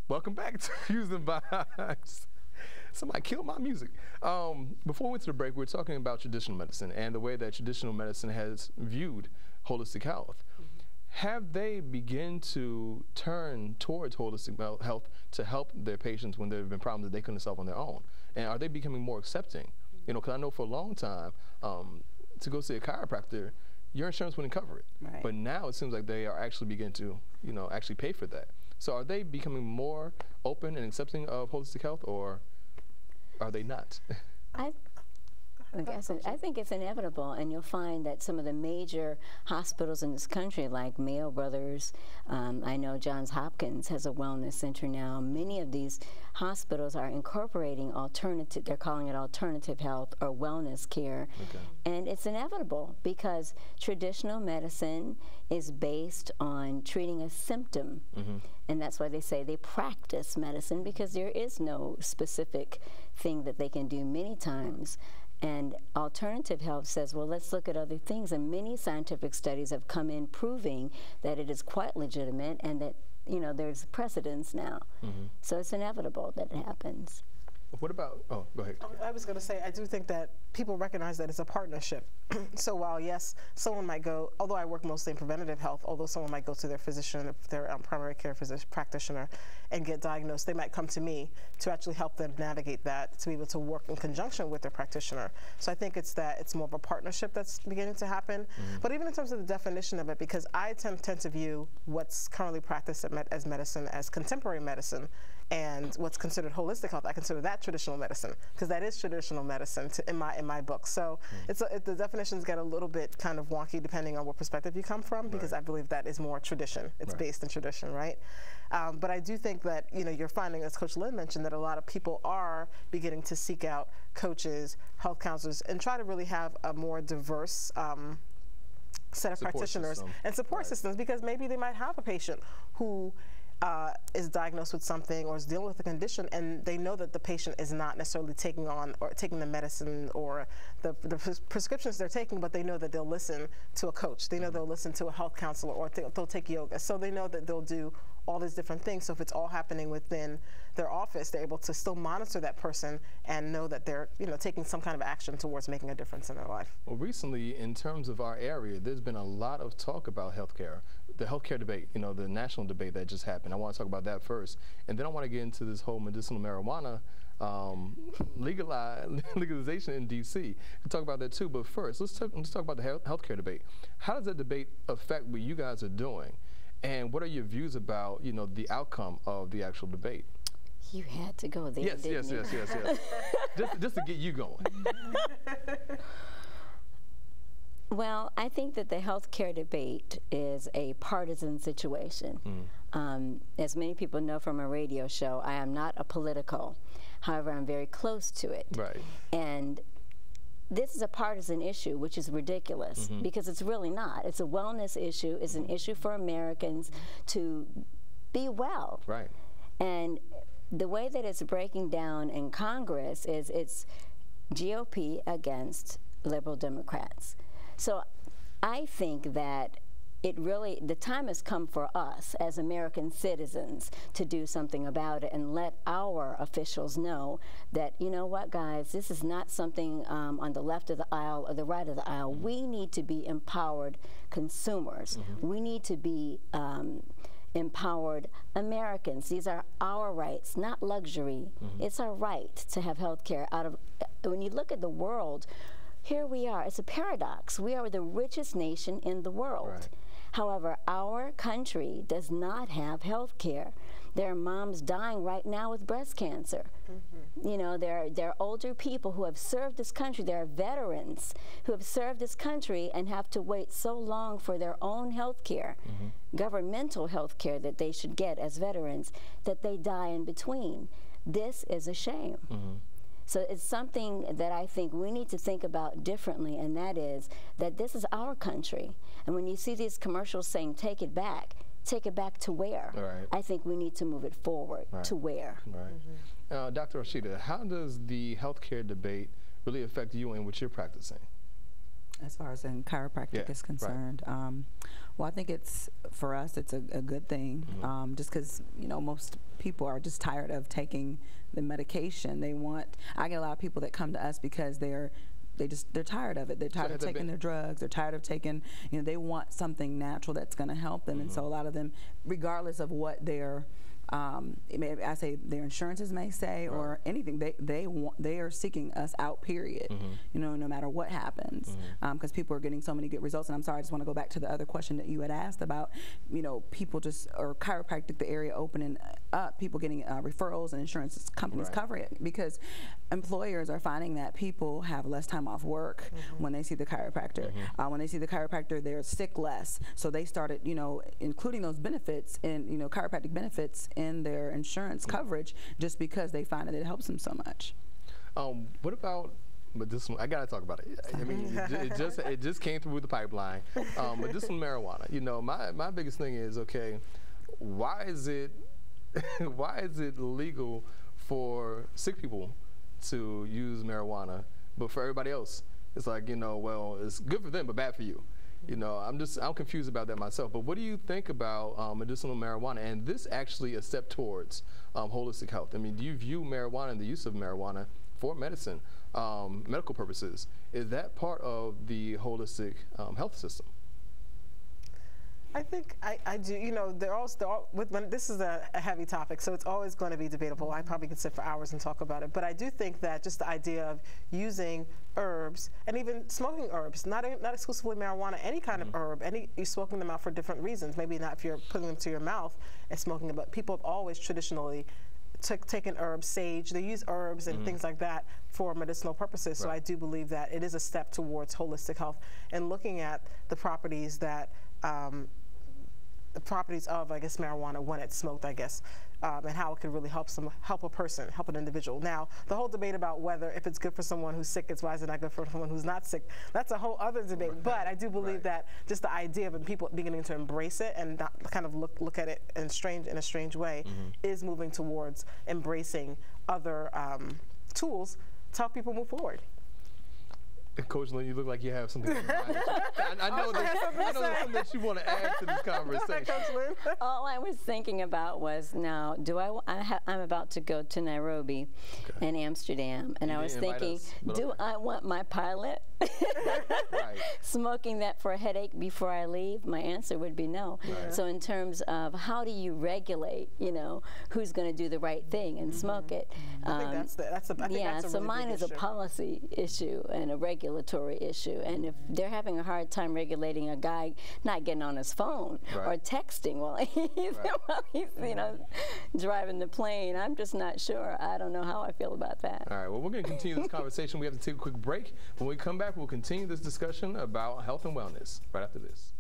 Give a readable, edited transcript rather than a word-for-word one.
Welcome back to Using Vibes. Somebody killed my music. Before we went to the break, we were talking about traditional medicine and the way that traditional medicine has viewed holistic health. Have they begun to turn towards holistic health to help their patients when there have been problems that they couldn't solve on their own? And are they becoming more accepting? You know, because I know for a long time, to go see a chiropractor, your insurance wouldn't cover it. Right. But now it seems like they are actually beginning to, you know, actually pay for that. So are they becoming more open and accepting of holistic health, or are they not? I think it's inevitable, and you'll find that some of the major hospitals in this country, like Mayo Brothers, I know Johns Hopkins has a wellness center now. Many of these hospitals are incorporating alternative, they're calling it alternative health or wellness care. Okay. And it's inevitable because traditional medicine is based on treating a symptom. And that's why they say they practice medicine, because there is no specific thing that they can do many times. And alternative health says, well, let's look at other things. And many scientific studies have come in proving that it is quite legitimate and that, you know, there's precedence now. So it's inevitable that it happens. What about, oh, go ahead. I was going to say, I do think that people recognize that it's a partnership. So while, yes, someone might go, although I work mostly in preventative health, although someone might go to their physician, their primary care physician practitioner, and get diagnosed, they might come to me to actually help them navigate that, to be able to work in conjunction with their practitioner. So I think it's that it's more of a partnership that's beginning to happen. But even in terms of the definition of it, because I tend to view what's currently practiced as medicine as contemporary medicine, and what's considered holistic health, I consider that traditional medicine, because that is traditional medicine in my book. So the definitions get a little bit kind of wonky depending on what perspective you come from, because I believe that is more tradition. It's based in tradition, right? But I do think that, you know, you're finding, as Coach Lynn mentioned, that a lot of people are beginning to seek out coaches, health counselors, and try to really have a more diverse set of practitioners and support systems, because maybe they might have a patient who is diagnosed with something or is dealing with a condition, and they know that the patient is not necessarily taking on or taking the medicine or the prescriptions they're taking, but they know that they'll listen to a coach. They know they'll listen to a health counselor, or they'll take yoga. So they know that they'll do all these different things. So if it's all happening within their office, they're able to still monitor that person and know that they're, you know, taking some kind of action towards making a difference in their life. Well, recently, in terms of our area, there's been a lot of talk about healthcare. The healthcare debate, you know, the national debate that just happened. I want to talk about that first, and then I want to get into this whole medicinal marijuana legalization in D.C. We'll talk about that too. But first, let's talk about the healthcare debate. How does that debate affect what you guys are doing, and what are your views about, you know, the outcome of the actual debate? You had to go there. Yes. Just to get you going. Well, I think that the healthcare debate is a partisan situation. As many people know from a radio show, I am not a political. However, I'm very close to it. Right. And this is a partisan issue, which is ridiculous, because it's really not. It's a wellness issue. It's an issue for Americans to be well. Right. And the way that it's breaking down in Congress is it's GOP against liberal Democrats. So I think that the time has come for us as American citizens to do something about it and let our officials know that, you know what, guys, this is not something on the left of the aisle or the right of the aisle. We need to be empowered consumers. We need to be empowered Americans. These are our rights, not luxury. It's our right to have health care. When you look at the world, here we are. It's a paradox. We are the richest nation in the world. Right. However, our country does not have health care. There are moms dying right now with breast cancer. You know, there are older people who have served this country. There are veterans who have served this country and have to wait so long for their own health care, governmental health care that they should get as veterans, that they die in between. This is a shame. So it's something that I think we need to think about differently, and that is that this is our country. And when you see these commercials saying, take it back to where? Right. I think we need to move it forward to where. Right. Dr. Rashida, how does the healthcare debate really affect you and what you're practicing? As far as in chiropractic is concerned, well, I think it's, for us, it's a good thing, just because, you know, most people are just tired of taking the medication. I get a lot of people that come to us because they're tired of it. They're tired of taking their drugs. They're tired of taking, you know, they want something natural that's going to help them. And so a lot of them, regardless of what their I say their insurances may say or anything, they are seeking us out, period. You know, no matter what happens, because people are getting so many good results. And I'm sorry, I just want to go back to the other question that you had asked about, you know, people or chiropractic, the area opening up, people getting referrals, and insurance companies cover it, because employers are finding that people have less time off work when they see the chiropractor. When they see the chiropractor, they're sick less. So they started, you know, including those benefits and, you know, chiropractic benefits in their insurance coverage, just because they find that it helps them so much. What about medicinal? I gotta talk about it. I mean, it just came through the pipeline. Medicinal marijuana. You know, my biggest thing is, okay, why is it legal for sick people to use marijuana, but for everybody else, it's like, you know, well, it's good for them but bad for you. You know, I'm confused about that myself. But what do you think about medicinal marijuana, and this actually a step towards holistic health? I mean, do you view marijuana and the use of marijuana for medicine, medical purposes, is that part of the holistic health system? I think I do. You know, this is a heavy topic, so it's always going to be debatable. I probably could sit for hours and talk about it. But I do think that just the idea of using herbs, and even smoking herbs, not exclusively marijuana, any kind of herb, you're smoking them out for different reasons. Maybe not if you're putting them to your mouth and smoking them, but people have always traditionally taken herbs, sage, they use herbs and things like that for medicinal purposes. So I do believe that it is a step towards holistic health and looking at the properties that the properties of, I guess, marijuana when it's smoked, I guess, and how it could really help a person, help an individual. Now, the whole debate about whether if it's good for someone who's sick, why is it not good for someone who's not sick? That's a whole other debate. But I do believe that just the idea of people beginning to embrace it and not kind of look at it in a strange way is moving towards embracing other tools to help people move forward. Coach Lynn, you look like you have something in mind. I know there's something that you want to add to this conversation. Coach Lynn. All I was thinking about was, now, I'm about to go to Nairobi and Amsterdam, and I was thinking, do I want my pilot smoking that for a headache before I leave? My answer would be no. So in terms of how do you regulate, you know, who's going to do the right thing and smoke it? I think that's a so really mine is a policy issue and a regulatory issue, and if they're having a hard time regulating a guy not getting on his phone or texting while he's you know, driving the plane, I'm just not sure. I don't know how I feel about that. All right, well, we're going to continue this conversation. We have to take a quick break. When we come back, we'll continue this discussion about health and wellness right after this.